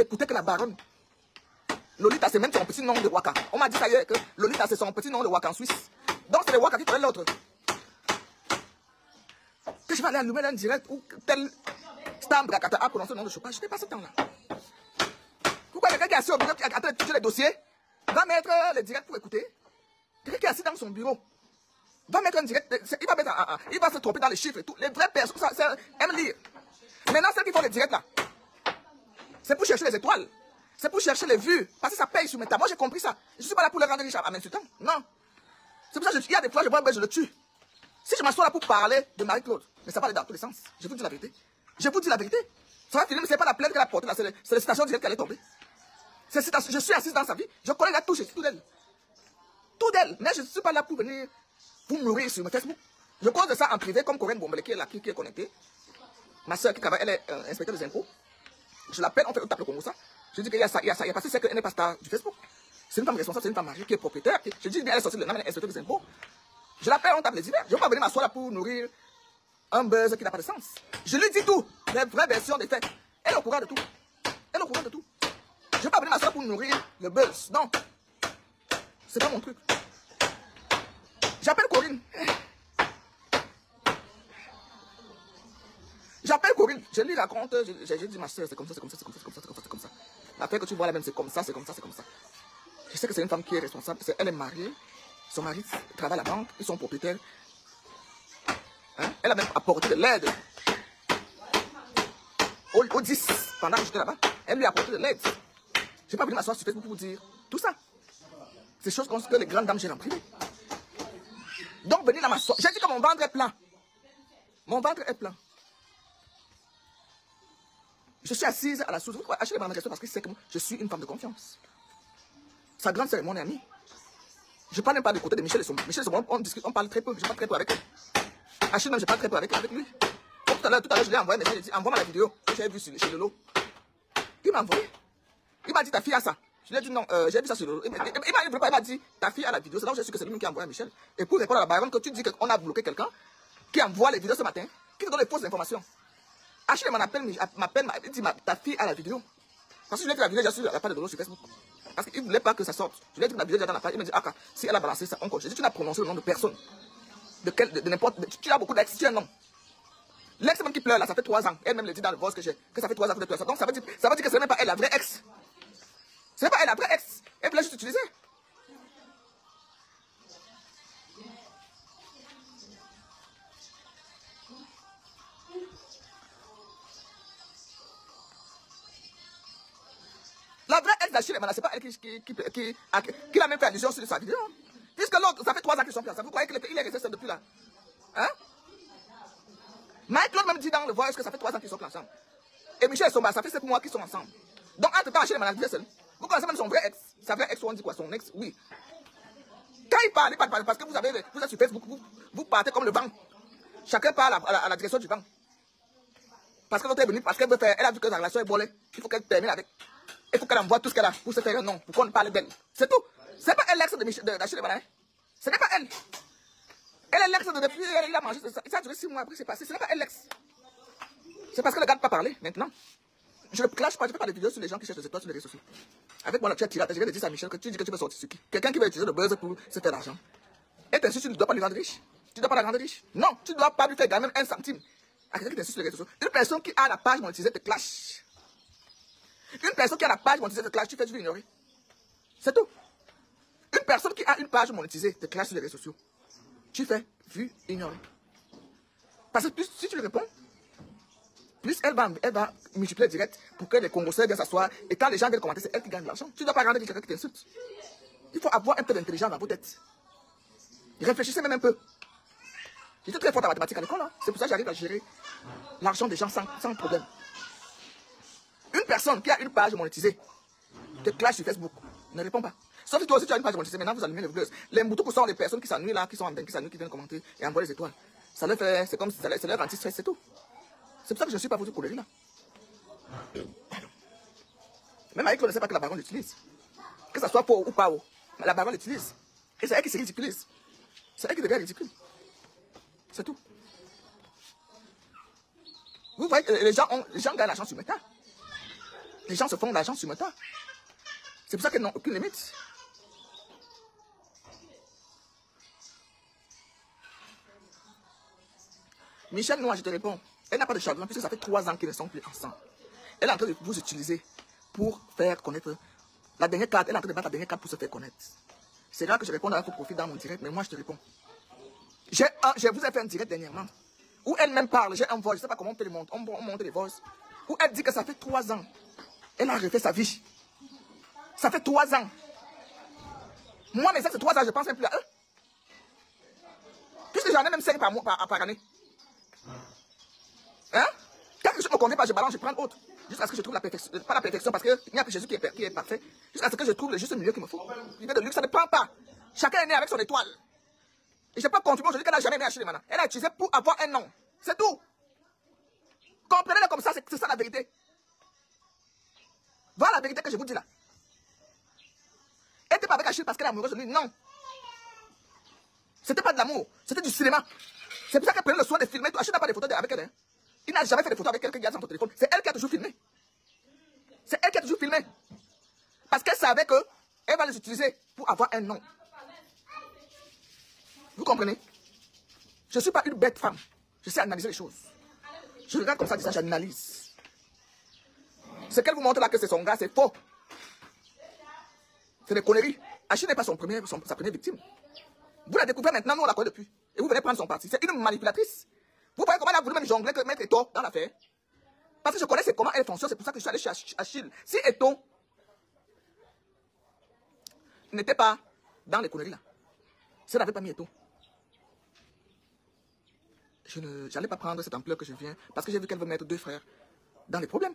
écoutez que la baronne. Lolita, c'est même son petit nom de Waka. On m'a dit ça hier que Lolita, c'est son petit nom de Waka en Suisse. Donc, c'est les Waka qui connaissent l'autre. Que je vais aller allumer un direct où tel Stam Brakata a prononcé le nom de chauffage. Je n'ai pas ce temps-là. Pourquoi quelqu'un qui est assis au bureau, qui est en train d'étudier les dossiers, va mettre les directs pour écouter? Quelqu'un qui est assis dans son bureau va mettre un direct, il va se tromper dans les chiffres et tout. Les vraies personnes, ça aiment lire. Maintenant, celles qui font les directs là, c'est pour chercher les étoiles. C'est pour chercher les vues. Parce que ça paye sur mes tables. Moi, j'ai compris ça. Je ne suis pas là pour les rendre riches à m'insultant. Non. C'est pour ça qu'il y a des fois, je vois un bœuf, je le tue. Si je m'assois là pour parler de Marie-Claude, mais ça va aller dans tous les sens. Je vous dis la vérité. Je vous dis la vérité. Ça va finir, mais ce n'est pas la plainte qu'elle a portée là. C'est les citations directes qu'elle est tombée. Je suis assise dans sa vie. Je connais la touche, tout d'elle. Tout d'elle. Mais je ne suis pas là pour venir vous nourrir sur mon Facebook. Je cause de ça en privé, comme Corinne Bombele qui est là, qui est connectée. Ma soeur qui travaille, elle est inspecteur des impôts. Je l'appelle, on tape le Congo ça. Je dis qu'il y a ça, il y a ça. Il y a pas c'est qu'elle n'est pas star du Facebook. C'est une femme responsable, c'est une femme mariée qui est propriétaire. Je dis bien, elle est sortie de la elle est inspecteur des impôts. Je l'appelle, on tape les divers. Je ne vais pas venir m'asseoir là pour nourrir un buzz qui n'a pas de sens. Je lui dis tout, les vraies versions des faits. Elle est au courant de tout. Elle est au courant de tout. Je ne vais pas venir m'asseoir pour nourrir le buzz. Non. C'est pas mon truc. J'appelle Corinne. J'appelle Corinne. Je lui raconte. J'ai dit, ma soeur, c'est comme ça, c'est comme ça, c'est comme ça, c'est comme ça, c'est comme ça, c'est comme ça. L'affaire que tu vois là même, c'est comme ça, c'est comme ça, c'est comme ça. Je sais que c'est une femme qui est responsable. Elle est mariée. Son mari travaille à la banque. Ils sont propriétaires. Hein? Elle a même apporté de l'aide au 10 pendant que j'étais là-bas. Elle lui a apporté de l'aide. Je ne vais pas venir m'asseoir sur Facebook pour vous dire tout ça. C'est des choses que les grandes dames gèrent en privé. Donc, venez là m'asseoir. J'ai dit que mon ventre est plein. Mon ventre est plein. Je suis assise à la source. Achetez les questions parce que c'est que je suis une femme de confiance. Sa grande sœur est mon amie. Je ne parle même pas du côté de Michel et son. Michel et son, on discute, on parle très peu. Je parle très peu avec elle. Achille même, je parle très peu avec lui. Tout à l'heure, je lui ai envoyé un message. J'ai dit, envoie-moi la vidéo que j'ai vue chez Lolo. Il m'a envoyé. Il m'a dit, ta fille a ça. Je lui ai dit, non, j'ai vu ça sur Lolo. Il m'a dit, ta fille a la vidéo. C'est là où j'ai su que c'est lui-même qui a envoyé à Michel. Et pour répondre à la baronne, que tu dis qu'on a bloqué quelqu'un qui envoie les vidéos ce matin, qui te donne les fausses informations. Achille m'appelle, il dit, ta fille a la vidéo. Parce que je lui ai dit la vidéo déjà sur la page de Lolo sur Facebook. Parce qu'il ne voulait pas que ça sorte. Je lui ai dit que la vidéo déjà dans la page. Il m'a dit, ah, si elle a balancé ça encore. J'ai dit, tu n'as prononcé le nom de personne. De n'importe. Tu as beaucoup d'ex, tu as un nom. L'ex même qui pleure là, ça fait 3 ans. Elle même le dit dans le voice que j'ai, que ça fait 3 ans que tu pleures ça. Donc ça veut dire que ce n'est même pas elle la vraie ex. Ce n'est pas elle la vraie ex. Elle peut juste utiliser. La vraie ex d'Achille, c'est pas elle qui l'a même fait allusion sur sa vidéo. Puisque l'autre, ça fait 3 ans qu'ils sont fiancés. Vous croyez qu'il est resté seul depuis là? Hein? Mike Claude même dit dans le voice que ça fait 3 ans qu'ils sont ensemble. Et Michel et Somba, ça fait 7 mois qu'ils sont ensemble. Donc entre temps, Achille est seul. Vous connaissez même son vrai ex. Sa vraie ex, on dit quoi? Son ex, oui. Quand il parle parce que vous êtes sur Facebook, vous partez comme le banc. Chacun parle à la direction du banc. Parce que l'autre est venu, parce qu'elle a vu que la relation est bolée. Il faut qu'elle termine avec. Il faut qu'elle envoie tout ce qu'elle a pour se faire un nom, pour qu'on parle d'elle. C'est tout. C'est pas elle l'ex d'Achille et Balain. Ce n'est pas elle. Elle est l'ex de depuis, il a mangé, ça a duré 6 mois après, c'est passé. Ce n'est pas elle l'ex. C'est parce que le gars ne peut pas parler maintenant. Je ne clash pas, je ne fais pas des vidéos sur les gens qui cherchent des étoiles sur les réseaux sociaux. Avec moi, là, tu as tiré, je viens de dire à Michel que tu dis que tu veux sortir sur qui? Quelqu'un qui va utiliser le buzz pour se faire l'argent. Et t'insultes, tu ne dois pas lui rendre riche. Tu ne dois pas la rendre riche. Non, tu ne dois pas lui faire gagner même 1 centime. À quelqu'un qui t'insulte sur les réseaux sociaux. Une personne qui a la page monétisée te clash. Une personne qui a la page monétisée te clash, tu veux ignorer. C'est tout. Une personne qui a une page monétisée te clash sur les réseaux sociaux. Tu fais vu ignorer. Parce que plus, si tu lui réponds, plus elle va multiplier direct pour que les Congolais viennent s'asseoir. Et quand les gens viennent commenter, c'est elle qui gagne l'argent. Tu ne dois pas rendre quelqu'un qui t'insulte. Il faut avoir un peu d'intelligence dans vos têtes. Réfléchissez même un peu. J'étais très fort en mathématiques à l'école. Hein. C'est pour ça que j'arrive à gérer l'argent des gens sans problème. Une personne qui a une page monétisée te clash sur Facebook. Ne réponds pas. Sauf que toi aussi tu as une page monétisée. Maintenant vous allumez les vlogs. Les moutons sont les personnes qui s'ennuient là, qui sont en bain, qui s'ennuient, qui viennent commenter et envoyer les étoiles. Ça leur fait, c'est comme si ça leur anti-stress, c'est tout. C'est pour ça que je ne suis pas votre colère là. Même avec on ne sait pas que la baronne l'utilise. Que ça soit faux ou pas, la baronne l'utilise. Et c'est elle qui se ridiculise. C'est elle qui devient ridicule. C'est tout. Vous voyez que les gens gagnent l'argent sur Meta. Les gens se font de l'argent sur mon tas. C'est pour ça qu'elles n'ont aucune limite. Michel Noir, je te réponds. Elle n'a pas de chagrin puisque ça fait 3 ans qu'ils ne sont plus ensemble. Elle est en train de vous utiliser pour faire connaître la dernière carte. Elle est en train de battre la dernière carte pour se faire connaître. C'est là que je réponds à votre profil dans mon direct, mais moi je te réponds. Je vous ai fait un direct dernièrement où elle-même parle. J'ai un voice, je ne sais pas comment on peut le monter. On monte les voices. Où elle dit que ça fait 3 ans. Elle a refait sa vie. Ça fait 3 ans. Moi, mes ex, c'est 3 ans, je pense même plus à eux. Puisque j'en ai même 5 par année. Hein? Quand quelque chose ne me convient pas, je balance, je prends autre. Jusqu'à ce que je trouve la perfection. Pas la perfection, parce qu'il n'y a que Jésus qui est parfait. Jusqu'à ce que je trouve le juste milieu qu'il me faut. L'idée de luxe, ça ne prend pas. Chacun est né avec son étoile. Et je peux confirmer aujourd'hui qu'elle n'a jamais aimé acheter les manas. Elle a utilisé pour avoir un nom. C'est tout. Comprenez-le comme ça, c'est ça la vérité. Voilà la vérité que je vous dis là. Elle n'était pas avec Achille parce qu'elle est amoureuse de lui, non. C'était pas de l'amour, c'était du cinéma. C'est pour ça qu'elle prenait le soin de filmer. Achille n'a pas de photos avec elle. Hein. Il n'a jamais fait de photos avec quelqu'un qui a son téléphone. C'est elle qui a toujours filmé. C'est elle qui a toujours filmé. Parce qu'elle savait qu'elle va les utiliser pour avoir un nom. Vous comprenez? Je ne suis pas une bête femme. Je sais analyser les choses. Je regarde comme ça, je dis ça, j'analyse. Ce qu'elle vous montre là que c'est son gars, c'est faux. C'est des conneries. Achille n'est pas sa première victime. Vous la découvrez maintenant, nous on la connaît depuis. Et vous venez prendre son parti. C'est une manipulatrice. Vous voyez comment elle a voulu même jongler, mettre Eto dans l'affaire. Parce que je connais comment elle fonctionne, c'est pour ça que je suis allé chez Achille. Si Eto n'était pas dans les conneries là, si elle n'avait pas mis Eto, je n'allais pas prendre cette ampleur que je viens, parce que j'ai vu qu'elle veut mettre 2 frères dans les problèmes.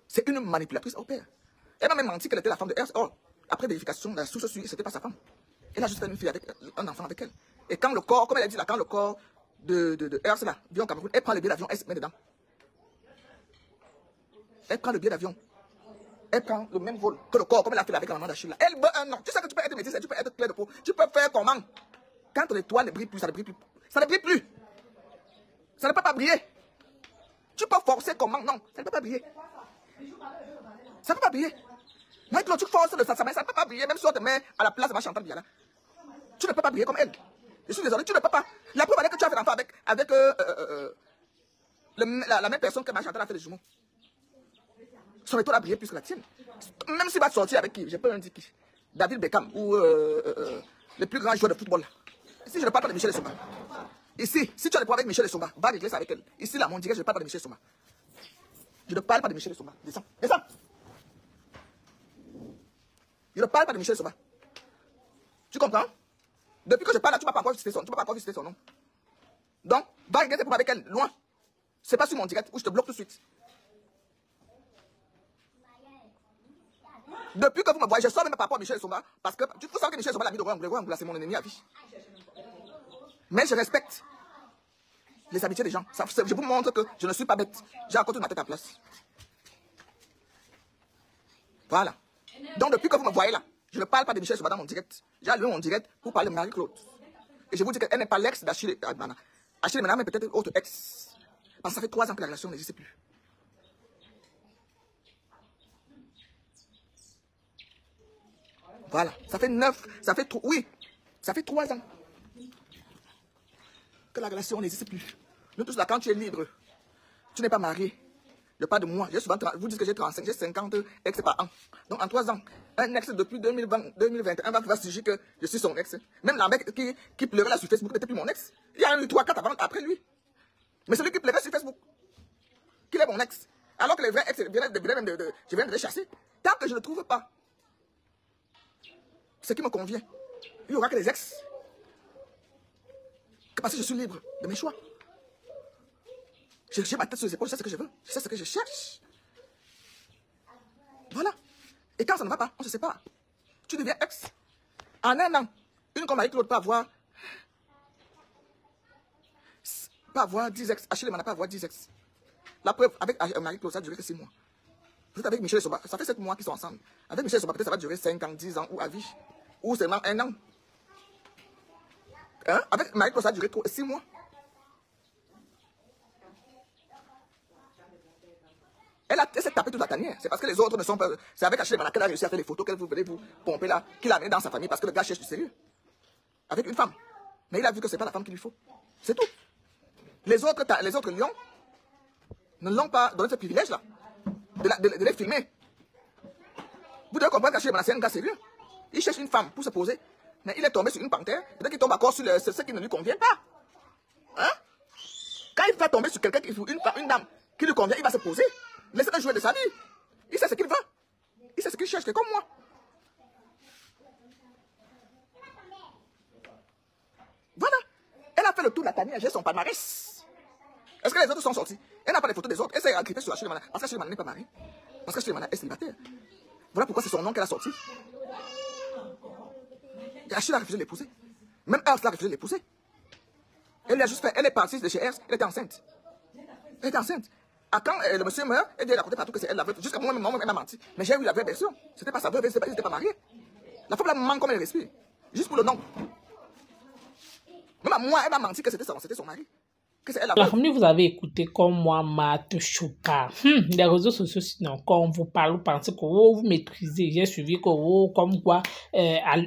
C'est une manipulatrice au père. Elle m'a même menti qu'elle était la femme de Ernst. Or, après vérification, la source suit, c'était pas sa femme. Elle a juste fait une fille avec un enfant avec elle. Et quand le corps, comme elle a dit là, quand le corps de Ernst là, vient au Cameroun, elle prend le billet d'avion, elle se met dedans. Elle prend le billet d'avion. Elle prend le même vol que le corps, comme elle a fait avec la maman d'Achille là. Elle veut un nom. Tu sais que tu peux être médecin, tu peux être clair de peau. Tu peux faire comment? Quand l'étoile ne brille plus, ça ne brille plus. Ça ne brille plus. Ça ne peut pas briller. Tu peux forcer comment? Non, ça ne peut pas briller. Ça ne peut pas briller. Mais quand tu forces de ça ne peut pas briller. Même si on te met à la place de ma Chantal Biala. Tu ne peux pas briller comme elle. Je suis désolé, tu ne peux pas. La preuve est que tu as fait l'enfant avec la même personne que ma Chantal a fait les jumeaux. Son étoile a brillé plus que la tienne. Même s'il va sortir avec qui, je peux même dire qui. David Beckham ou le plus grand joueur de football. Ici, je ne parle pas de Michel Essomba. Ici, si tu as des problèmes avec Michel Essomba, va régler ça avec elle. Ici, là, mon direct, je ne parle pas de Michel Essomba. Je ne parle pas de Michel Essomba. Descends. Descends. Je ne parle pas de Michel Essomba. Tu comprends? Depuis que je parle là, tu ne vas pas encore visiter son nom. Donc, va régler tes problèmes avec elle, loin. C'est pas sur mon direct où je te bloque tout de suite. Depuis que vous me voyez, je sors même par rapport à Michel Essomba. Parce que tu faut savoir que Michel Essomba, l'ami de Rouen, c'est mon ennemi à vie. Mais je respecte les amitiés des gens. Je vous montre que je ne suis pas bête. J'ai encore toute ma tête en place. Voilà. Donc depuis que vous me voyez là, je ne parle pas de Michel Essomba dans mon direct. J'ai allumé mon direct pour parler de Marie-Claude. Et je vous dis qu'elle n'est pas l'ex d'Achille Admana. Achille Admana, mais peut-être autre ex. Parce que ça fait 3 ans que la relation n'existe plus. Voilà. Ça fait 3 ans que la relation n'existe plus. Nous tous là, quand tu es libre, tu n'es pas marié. Je parle de moi. J'ai souvent vous dites que j'ai 35, j'ai 50 ex par an. Donc en 3 ans, un ex depuis 2021 va pouvoir se dire que je suis son ex. Même la mec qui pleurait là sur Facebook n'était plus mon ex. Il y a eu 3-4 avant après lui. Mais celui qui pleurait sur Facebook, qu'il est mon ex. Alors que les vrais ex, je viens de les chasser. Tant que je ne trouve pas ce qui me convient, il y aura que les ex. Parce que je suis libre de mes choix. J'ai ma tête sur les épaules, je sais ce que je veux, je sais ce que je cherche. Voilà. Et quand ça ne va pas, on se sépare. Tu deviens ex. En un an, une comme Marie-Claude peut avoir 10 ex. Achille Mana peut avoir 10 ex. La preuve, avec Marie-Claude, ça a duré que 6 mois. Vous êtes avec Michel Essomba, ça fait 7 mois qu'ils sont ensemble. Avec Michel Essomba, peut-être ça va durer 5 ans, 10 ans, ou à vie. Ou seulement 1 an. Hein? Avec Marie-Claude, ça a duré 6 mois. Elle s'est tapée toute la tanière. C'est parce que les autres ne sont pas... C'est avec Achille Manana qu'elle a réussi à faire les photos qu'elle voulait vous pomper là, qu'il a amené dans sa famille parce que le gars cherche du sérieux. Avec une femme. Mais il a vu que c'est pas la femme qu'il lui faut. C'est tout. Les autres lions ne l'ont pas donné ce privilège-là. De les filmer. Vous devez comprendre qu'Achille Manana, c'est un gars sérieux. Il cherche une femme pour se poser. Mais il est tombé sur une panthère. Peut-être qu'il tombe encore sur ce qui ne lui convient pas. Hein? Quand il va tomber sur quelqu'un, une dame qui lui convient, il va se poser. Laissez-le jouer de sa vie. Il sait ce qu'il veut. Il sait ce qu'il cherche, c'est comme moi. Voilà. Elle a fait le tour de la tanière, j'ai son palmarès. Est-ce que les autres sont sortis? Elle n'a pas les photos des autres. Elle s'est agrippée sur Achille Manana. Parce qu'Achille Manana n'est pas marié. Parce qu'Achille Manana est célibataire. Voilà pourquoi c'est son nom qu'elle a sorti. Et Achille a refusé de l'épouser. Même Ers l'a refusé de l'épouser. Elle a juste fait, elle est partie de chez Ers, elle était enceinte. Elle était enceinte. Quand le monsieur meurt, elle dit raconter partout que c'est elle la veuve. Jusqu'à moi, elle m'a menti. Mais j'ai eu la vraie version. C'était pas sa veuve, elle n'était pas mariée. La femme là ment comme elle respire. Juste pour le nom. Même à moi, elle m'a menti que c'était son mari. Que c'est elle la veuve. Comme vous avez écouté comme moi, Marthe Choupa. Les réseaux sociaux, sinon, quand on vous parle, vous pensez que vous maîtrisez. J'ai suivi que vous, comme quoi,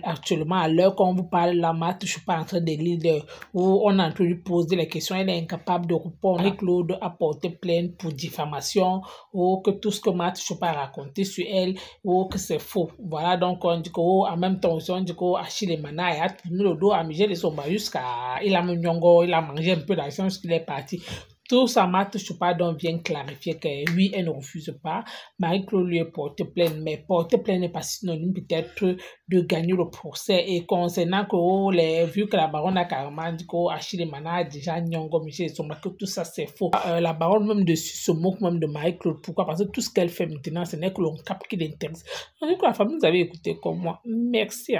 actuellement, à l'heure qu'on vous parle, la Marthe Choupa est en train de lire, où on a entendu poser les questions, elle est incapable de répondre. Marie-Claude a porté plainte pour diffamation, ou que tout ce que Marthe Choupa a raconté sur elle, ou que c'est faux. Voilà, donc on dit qu'en même temps, on dit qu'Achille Manana a tourné le dos à Michel Somba jusqu'à. Il a mangé un peu d'argent. Il est parti. Tout ça, Marthe Choupa donc vient clarifier que oui, elle ne refuse pas. Marie-Claude lui a porté plainte, mais porter plainte n'est pas synonyme peut-être de gagner le procès. Et concernant que vu que la baronne a carrément dit qu'Achille Manana a déjà nyongo Michel Somba, que tout ça c'est faux. La baronne même dessus se moque même de Marie-Claude. Pourquoi? Parce que tout ce qu'elle fait maintenant, ce n'est que l'on capte qui l'intéresse. Donc la famille, vous avez écouté comme moi. Merci.